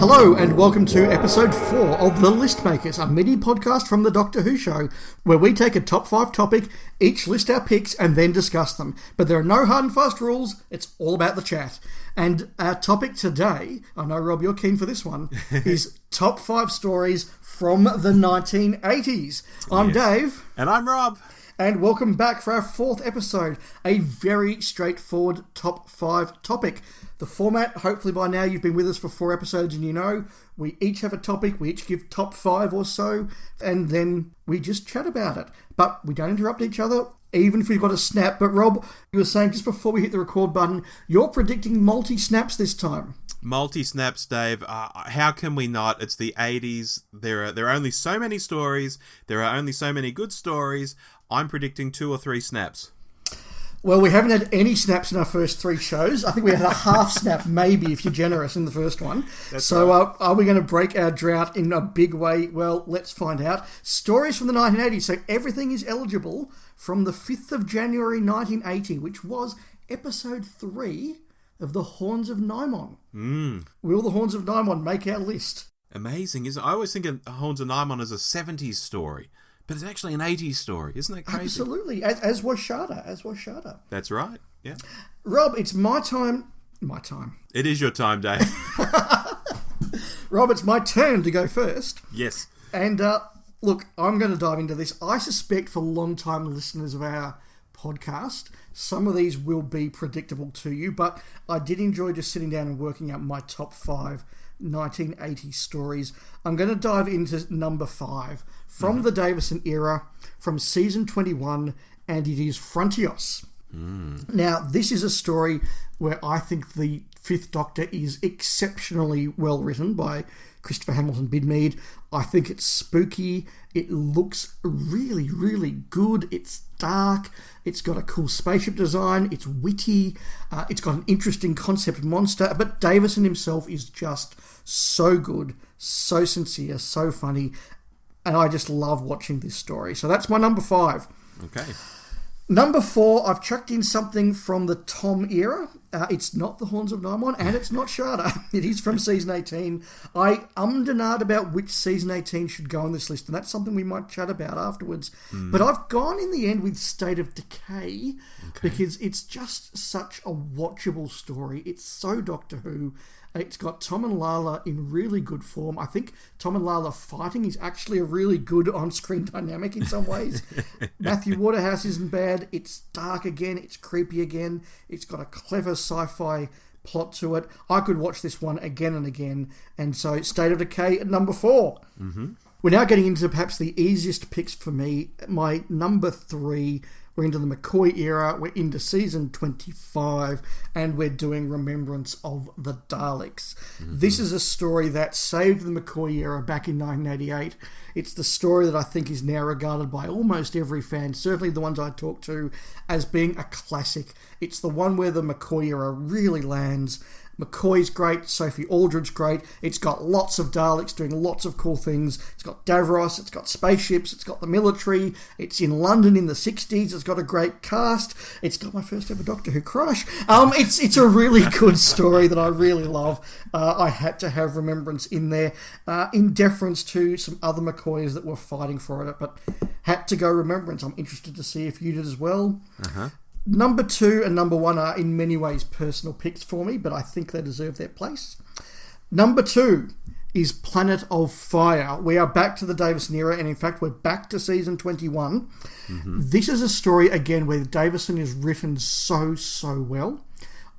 Hello and welcome to episode 4 of The List Makers, a mini podcast from the Doctor Who show, where we take a top 5 topic, each list our picks and then discuss them. But there are no hard and fast rules, it's all about the chat. And our topic today, I know Rob you're keen for this one, is top 5 stories from the 1980s. I'm Dave. And I'm Rob. And welcome back for our 4th episode, a very straightforward top 5 topic. The format, hopefully by now you've been with us for 4 episodes and you know, we each have a topic, we each give top 5 or so, and then we just chat about it. But we don't interrupt each other, even if we've got a snap. But Rob, you were saying just before we hit the record button, you're predicting multi-snaps this time. Multi-snaps, Dave. How can we not? It's the 80s. There are only so many stories. There are only so many good stories. I'm predicting 2 or 3 snaps. Well, we haven't had any snaps in our first 3 shows. I think we had a half snap, maybe, if you're generous, in the first one. Right. Are we going to break our drought in a big way? Well, let's find out. Stories from the 1980s. So everything is eligible from the 5th of January 1980, which was episode 3 of The Horns of Nimon. Will the Horns of Nimon make our list? Amazing, isn't it? I always think of Horns of Nimon as a 70s story. But it's actually an 80s story. Isn't that crazy? Absolutely. As was Shada. That's right. Yeah. Rob, it's my time. My time. It is your time, Dave. Rob, it's my turn to go first. Yes. And look, I'm going to dive into this. I suspect for long-time listeners of our podcast, some of these will be predictable to you, but I did enjoy just sitting down and working out my top 5 1980 stories. I'm going to dive into number 5 from the Davison era, from season 21, and it is Frontios. Now, this is a story where I think the 5th Doctor is exceptionally well written by Christopher Hamilton Bidmead. I think it's spooky. It looks really, really good. It's dark. It's got a cool spaceship design. It's witty. It's got an interesting concept monster. But Davison himself is just so good, so sincere, so funny. And I just love watching this story. So that's my number 5. Okay. Number 4, I've chucked in something from the Tom era. It's not the Horns of Nimon, and it's not Shada. It is from season 18. I ummed and ahed about which season 18 should go on this list, and that's something we might chat about afterwards. But I've gone in the end with State of Decay, because it's just such a watchable story. It's so Doctor Who. It's got Tom and Lala in really good form. I think Tom and Lala fighting is actually a really good on-screen dynamic in some ways. Matthew Waterhouse isn't bad. It's dark again. It's creepy again. It's got a clever sci-fi plot to it. I could watch this one again and again. And so State of Decay at number 4. We're now getting into perhaps the easiest picks for me. My number 3... We're into the McCoy era, we're into season 25, and we're doing Remembrance of the Daleks. This is a story that saved the McCoy era back in 1988. It's the story that I think is now regarded by almost every fan, certainly the ones I talk to, as being a classic. It's the one where the McCoy era really lands. McCoy's great, Sophie Aldred's great. It's got lots of Daleks doing lots of cool things. It's got Davros, it's got spaceships, it's got the military. It's in London in the 60s. It's got a great cast. It's got my first ever Doctor Who crush. It's a really good story that I really love. I had to have Remembrance in there in deference to some other McCoys that were fighting for it, but had to go Remembrance. I'm interested to see if you did as well. Number 2 and number 1 are in many ways personal picks for me, but I think they deserve their place. Number 2 is Planet of Fire. We are back to the Davison era, and in fact, we're back to season 21. This is a story, again, where Davison is written so well.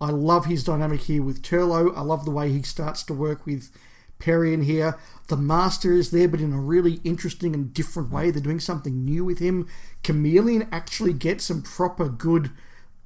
I love his dynamic here with Turlough. I love the way he starts to work with Perry in here. The Master is there, but in a really interesting and different way. They're doing something new with him. Chameleon actually gets some proper good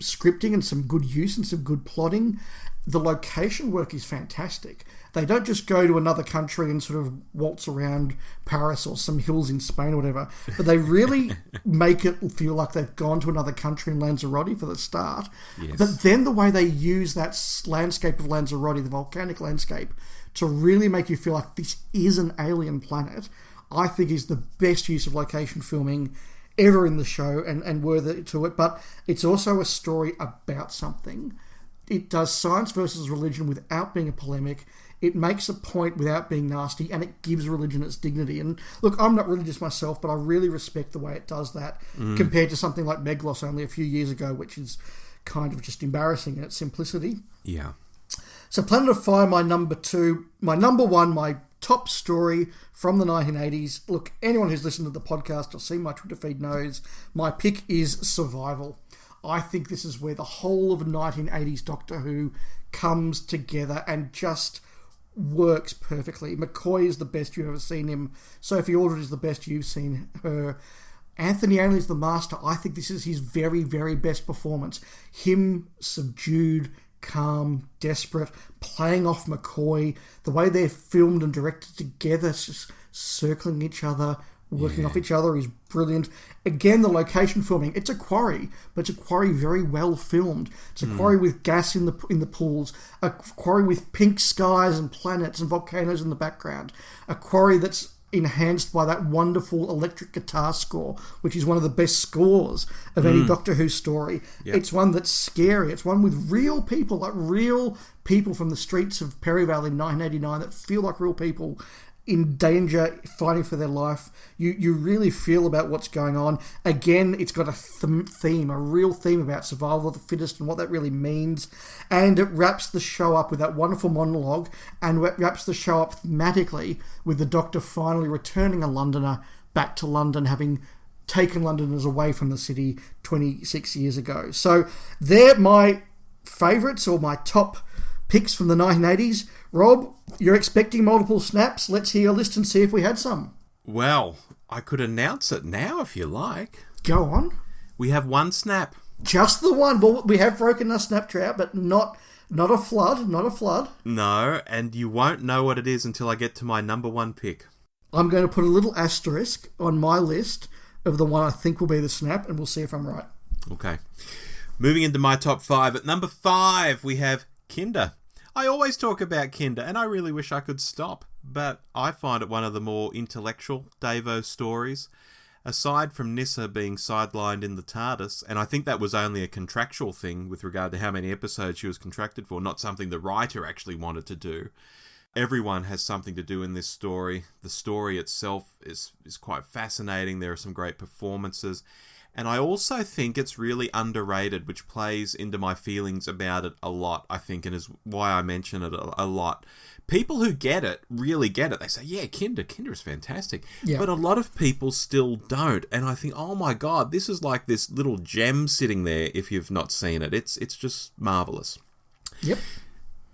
scripting and some good use and some good plotting. The location work is fantastic. They don't just go to another country and sort of waltz around Paris or some hills in Spain or whatever, but they really make it feel like they've gone to another country in Lanzarote for the start. Yes. But then the way they use that landscape of Lanzarote, the volcanic landscape, to really make you feel like this is an alien planet, I think is the best use of location filming ever in the show and worthy to it. But it's also a story about something. It does science versus religion without being a polemic. It makes a point without being nasty, and it gives religion its dignity. And look, I'm not religious myself, but I really respect the way it does that compared to something like Meglos only a few years ago, which is kind of just embarrassing in its simplicity. Yeah. So Planet of Fire, my number 2. My number 1, my top story from the 1980s. Look, anyone who's listened to the podcast or seen my Twitter feed knows my pick is Survival. I think this is where the whole of 1980s Doctor Who comes together and just works perfectly. McCoy is the best you've ever seen him. Sophie Aldred is the best you've seen her. Anthony Ainley is the master. I think this is his very, very best performance. Him subdued, calm, desperate, playing off McCoy, the way they're filmed and directed together, just circling each other, working off each other is brilliant. Again, the location filming, it's a quarry, but it's a quarry very well filmed. It's a quarry with gas in the pools, a quarry with pink skies and planets and volcanoes in the background, a quarry that's enhanced by that wonderful electric guitar score, which is one of the best scores of any Doctor Who story. Yep. It's one that's scary. It's one with real people, like real people from the streets of Perivale in 1989 that feel like real people in danger, fighting for their life. You really feel about what's going on. Again, it's got a theme, a real theme about survival of the fittest and what that really means. And it wraps the show up with that wonderful monologue and wraps the show up thematically with the Doctor finally returning a Londoner back to London, having taken Londoners away from the city 26 years ago. So they're my favourites, or my top picks from the 1980s. Rob, you're expecting multiple snaps. Let's hear your list and see if we had some. Well, I could announce it now if you like. Go on. We have one snap. Just the one. Well, we have broken our snap trout, but not a flood. Not a flood. No, and you won't know what it is until I get to my number 1 pick. I'm going to put a little asterisk on my list of the one I think will be the snap, and we'll see if I'm right. Okay. Moving into my top 5. At number 5, we have Kinder. I always talk about Kinder, and I really wish I could stop, but I find it one of the more intellectual Davo stories. Aside from Nyssa being sidelined in the TARDIS, and I think that was only a contractual thing with regard to how many episodes she was contracted for, not something the writer actually wanted to do. Everyone has something to do in this story. The story itself is quite fascinating. There are some great performances. And I also think it's really underrated, which plays into my feelings about it a lot, I think, and is why I mention it a lot. People who get it, really get it. They say, yeah, Kinder is fantastic. Yeah. But a lot of people still don't. And I think, oh my God, this is like this little gem sitting there if you've not seen it. It's just marvellous. Yep.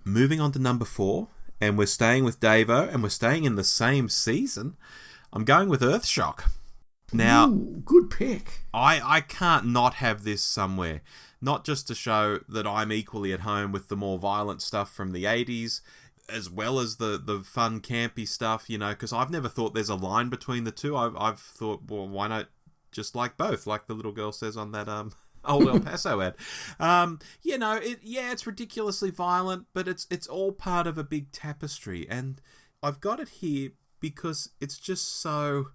Moving on to number 4, and we're staying with Davo, and we're staying in the same season. I'm going with Earthshock. Now, ooh, good pick. I can't not have this somewhere. Not just to show that I'm equally at home with the more violent stuff from the 80s, as well as the fun, campy stuff, you know, because I've never thought there's a line between the two. I've thought, well, why not just like both, like the little girl says on that old El Paso ad. You know, it's ridiculously violent, but it's all part of a big tapestry. And I've got it here because it's just so...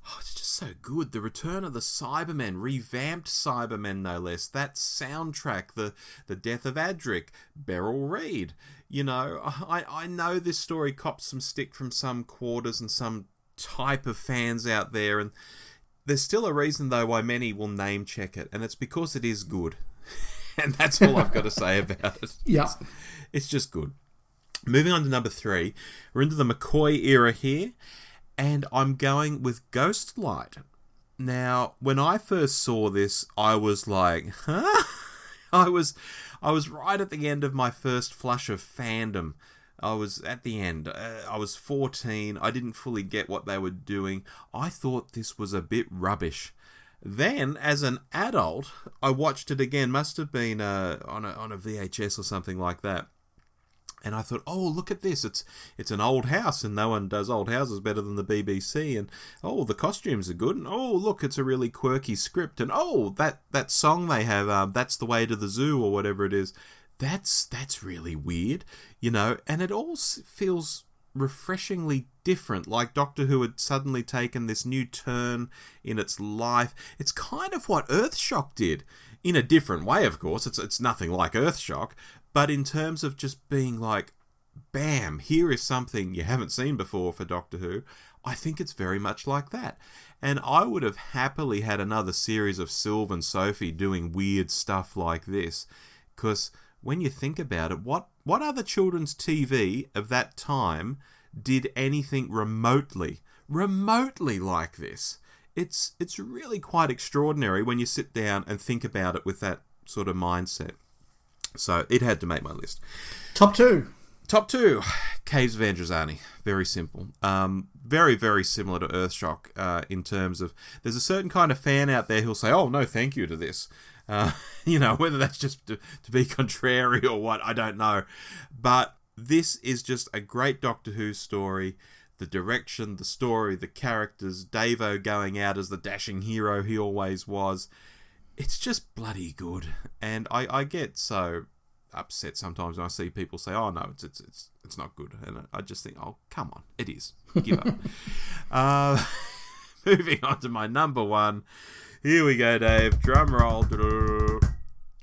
Oh, it's just so good. The return of the Cybermen, revamped Cybermen no less. That soundtrack, the death of Adric, Beryl Reid. You know, I know this story cops some stick from some quarters and some type of fans out there, and there's still a reason though why many will name check it, and it's because it is good. And that's all I've got to say about it. Yeah. It's just good. Moving on to number 3. We're into the McCoy era here. And I'm going with Ghostlight. Now, when I first saw this, I was like, huh? I was right at the end of my first flush of fandom. I was at the end. I was 14. I didn't fully get what they were doing. I thought this was a bit rubbish. Then, as an adult, I watched it again. Must have been on a VHS or something like that. And I thought, oh, look at this. It's an old house, and no one does old houses better than the BBC. And, oh, the costumes are good. And, oh, look, it's a really quirky script. And, oh, that song they have, That's the Way to the Zoo, or whatever it is, that's really weird, you know. And it all feels refreshingly different, like Doctor Who had suddenly taken this new turn in its life. It's kind of what Earthshock did, in a different way, of course. It's nothing like Earthshock. But in terms of just being like, bam, here is something you haven't seen before for Doctor Who. I think it's very much like that. And I would have happily had another series of Sylv and Sophie doing weird stuff like this. Because when you think about it, what other children's TV of that time did anything remotely like this? It's really quite extraordinary when you sit down and think about it with that sort of mindset. So it had to make my list. Top two, Caves of Androzani. Very simple. Very, very similar to Earthshock in terms of there's a certain kind of fan out there who'll say, oh, no, thank you to this. Whether that's just to be contrary or what, I don't know. But this is just a great Doctor Who story. The direction, the story, the characters, Davo going out as the dashing hero he always was. It's just bloody good. And I get so upset sometimes when I see people say, oh no, it's not good. And I just think, oh, come on, it is. Give up. Moving on to my number one. Here we go, Dave. Drum roll.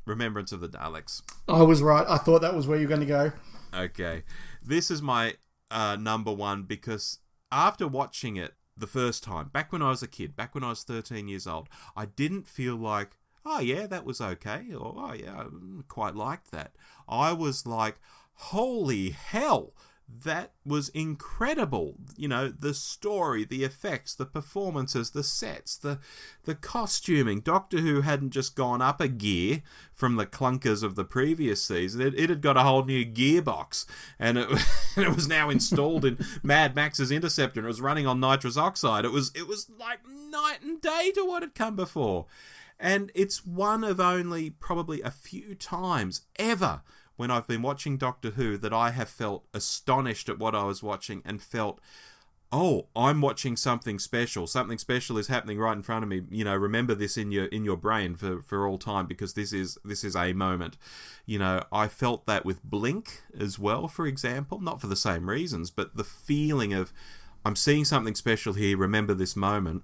Remembrance of the Daleks. I was right. I thought that was where you were going to go. Okay. This is my number one because after watching it the first time, back when I was a kid, back when I was 13 years old, I didn't feel like, oh yeah, that was okay, or oh yeah, I quite liked that. I was like, holy hell, that was incredible. The story, the effects, the performances, the sets, the costuming. Doctor Who hadn't just gone up a gear from the clunkers of the previous season. It had got a whole new gearbox, and it was now installed in Mad Max's Interceptor, and it was running on nitrous oxide. It was like night and day to what had come before. And it's one of only probably a few times ever when I've been watching Doctor Who that I have felt astonished at what I was watching and felt, oh, I'm watching something special. Something special is happening right in front of me. Remember this in your brain for all time because this is a moment. I felt that with Blink as well, for example, not for the same reasons, but the feeling of I'm seeing something special here. Remember this moment.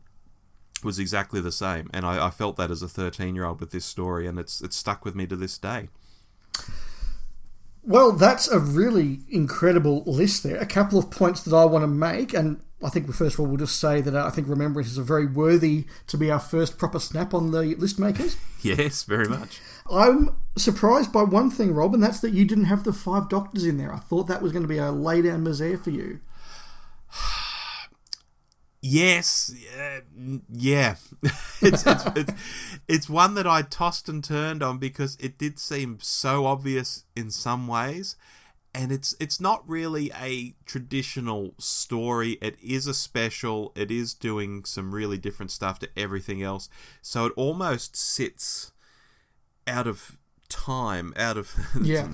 Was exactly the same, and I felt that as a 13-year-old with this story, and it's stuck with me to this day. Well, that's a really incredible list there. A couple of points that I want to make, and I think first of all we'll just say that I think Remembrance is a very worthy to be our first proper snap on the list makers. Yes, very much. I'm surprised by one thing, Rob, and that's that you didn't have the 5 Doctors in there. I thought that was going to be a lay-down misère for you. Yes, yeah. It's one that I tossed and turned on because it did seem so obvious in some ways, and it's not really a traditional story. It is a special. It is doing some really different stuff to everything else, so it almost sits out of time, out of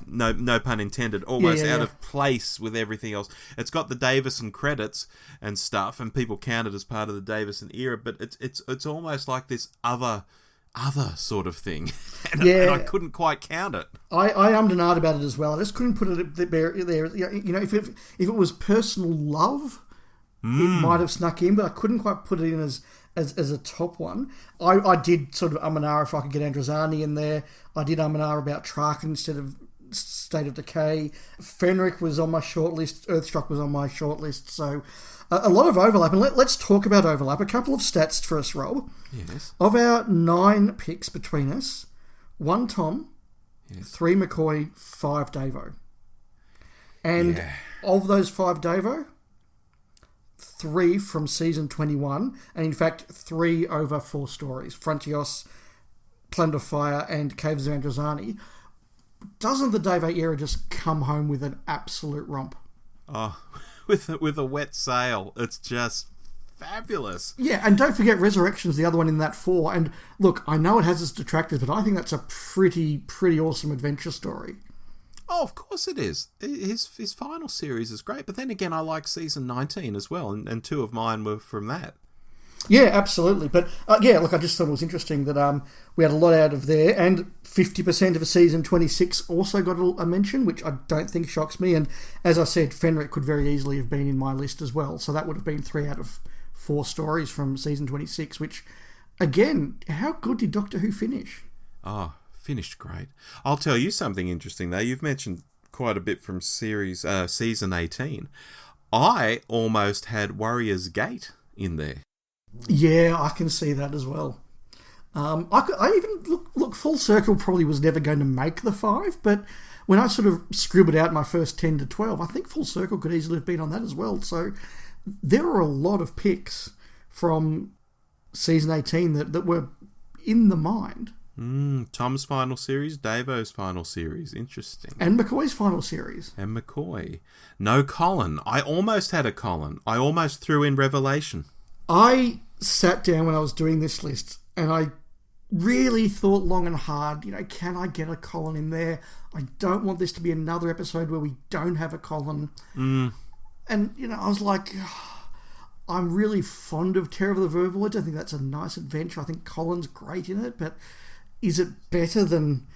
no pun intended, almost out of place with everything else. It's got the Davison credits and stuff, and people count it as part of the Davison era, but it's almost like this other sort of thing, and I couldn't quite count it. I ummed and ahed about it as well. I just couldn't put it there. If it was personal love, it might have snuck in, but I couldn't quite put it in as a top one. I did sort of and ah if I could get Androzani in there. I did and ah about Traken instead of State of Decay. Fenric was on my shortlist. Earthshock was on my shortlist. So a lot of overlap. And let's talk about overlap. A couple of stats for us, Rob. Yes. Of our 9 picks between us, 1 Tom, 3 McCoy, 5 Davo. And of those 5 Davo, 3 from season 21, and in fact 3 over 4 stories. Frontios, Planet of Fire, and Caves of Androzani. Doesn't the Davo era just come home with an absolute romp? Oh, with a wet sail. It's just fabulous. Yeah, and don't forget Resurrection's the other one in that 4. And look, I know it has its detractors, but I think that's a pretty awesome adventure story. Oh, of course it is. His final series is great, but then again, I like season 19 as well, and 2 of mine were from that. Yeah, absolutely. But look, I just thought it was interesting that we had a lot out of there, and 50% of season 26 also got a mention, which I don't think shocks me. And as I said, Fenric could very easily have been in my list as well, so that would have been 3 out of 4 stories from season 26, which, again, how good did Doctor Who finish? Oh, finished great. I'll tell you something interesting, though. You've mentioned quite a bit from season 18. I almost had Warrior's Gate in there. Yeah, I can see that as well. I even look. Full Circle probably was never going to make the 5, but when I sort of scribbled out my first 10 to 12, I think Full Circle could easily have been on that as well. So there are a lot of picks from season 18 that were in the mind. Tom's final series, Davo's final series. Interesting. And McCoy's final series. And McCoy. No Colin. I almost had a Colin. I almost threw in Revelation. I sat down when I was doing this list and I really thought long and hard, can I get a Colin in there? I don't want this to be another episode where we don't have a Colin. And, I was like, I'm really fond of Terror of the Vervoids. I think that's a nice adventure. I think Colin's great in it, but is it better than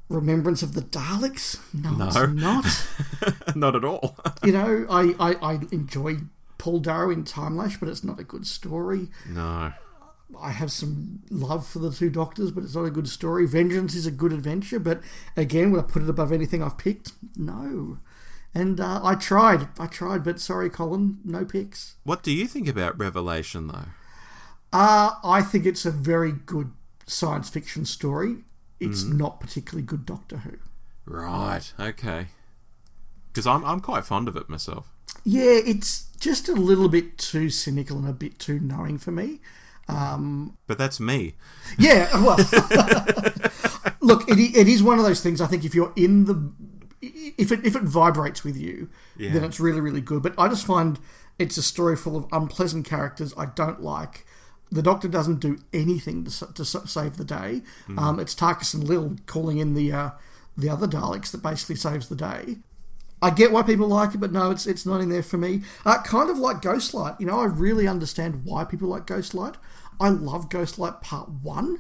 Remembrance of the Daleks? No. It's not. Not at all. I enjoy Paul Darrow in Time Lash, but it's not a good story. No. I have some love for the two Doctors, but it's not a good story. Vengeance is a good adventure, but again, would I put it above anything I've picked? No. And I tried, but sorry, Colin, no picks. What do you think about Revelation, though? I think it's a very good science fiction story. It's not particularly good Doctor Who. Right, okay. Because I'm quite fond of it myself. Yeah, it's just a little bit too cynical and a bit too knowing for me. But that's me. Yeah, well, look, it is one of those things. I think if you're in the, if it vibrates with you, then it's really, really good. But I just find it's a story full of unpleasant characters I don't like. The Doctor doesn't do anything to save the day. It's Tarkus and Lil calling in the other Daleks that basically saves the day. I get why people like it, but no, it's not in there for me. Kind of like Ghostlight. I really understand why people like Ghostlight. I love Ghostlight Part 1.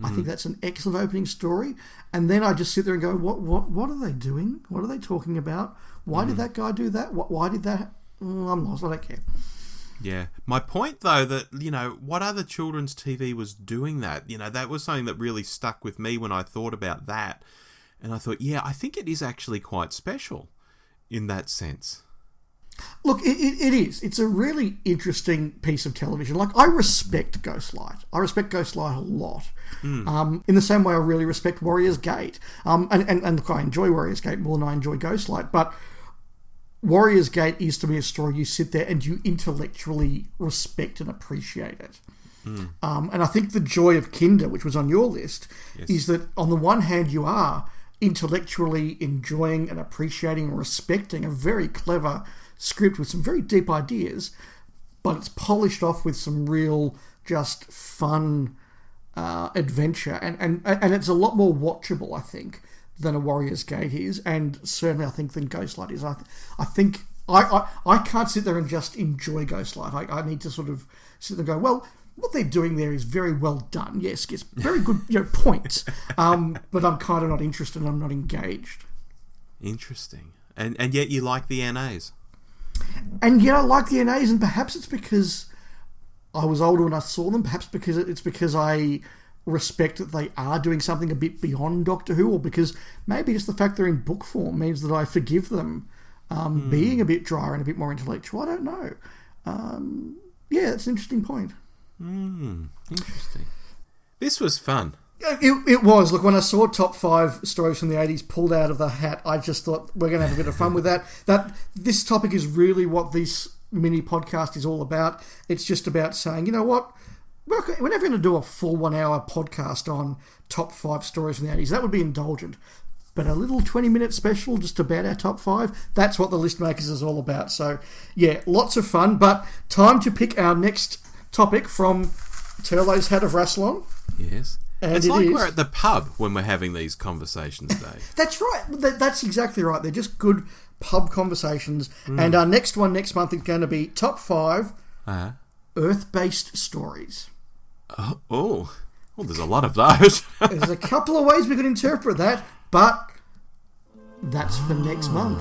I think that's an excellent opening story. And then I just sit there and go, what are they doing? What are they talking about? Why did that guy do that? Why did that? I'm lost. I don't care. Yeah. My point, though, that, what other children's TV was doing that? That was something that really stuck with me when I thought about that. And I thought, I think it is actually quite special in that sense. Look, it is. It's a really interesting piece of television. Like, I respect Ghostlight. I respect Ghostlight a lot. In the same way I really respect Warrior's Gate. And look, I enjoy Warrior's Gate more than I enjoy Ghostlight. But Warrior's Gate is, to me, a story you sit there and you intellectually respect and appreciate it. And I think the joy of Kinder, which was on your list, is that on the one hand you are intellectually enjoying and appreciating and respecting a very clever script with some very deep ideas, but it's polished off with some real just fun adventure, and it's a lot more watchable, I think, than a Warrior's Gate is, and certainly I think than Ghostlight is. I think I can't sit there and just enjoy Ghostlight. I need to sort of sit there and go, well, what they're doing there is very well done. Yes, gets very good points, but I'm kind of not interested and I'm not engaged. Interesting. And yet you like the NAs. And yet I like the NAs, and perhaps it's because I was older when I saw them. Perhaps it's because I respect that they are doing something a bit beyond Doctor Who, or because maybe just the fact they're in book form means that I forgive them being a bit drier and a bit more intellectual. I don't know. It's an interesting point. Interesting. This was fun. It was. Look, when I saw top 5 stories from the 80s pulled out of the hat, I just thought we're going to have a bit of fun with that. This topic is really what this mini podcast is all about. It's just about saying, you know what? We're never going to do a full 1 hour podcast on top 5 stories from the 80s. That would be indulgent. But a little 20-minute special just about our top 5, that's what the List Makers is all about. So, yeah, lots of fun. But time to pick our next topic from Turlo's Hat of Rassilon. Yes. And it's like we're at the pub when we're having these conversations, Dave. That's right. That's exactly right. They're just good pub conversations. And our next one next month is going to be top 5 Earth-based stories. Well, there's a lot of those. There's a couple of ways we could interpret that, but that's for next month.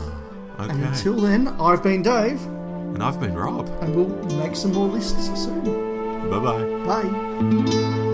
Okay. And until then, I've been Dave. And I've been Rob. And we'll make some more lists soon. Bye-bye. Bye.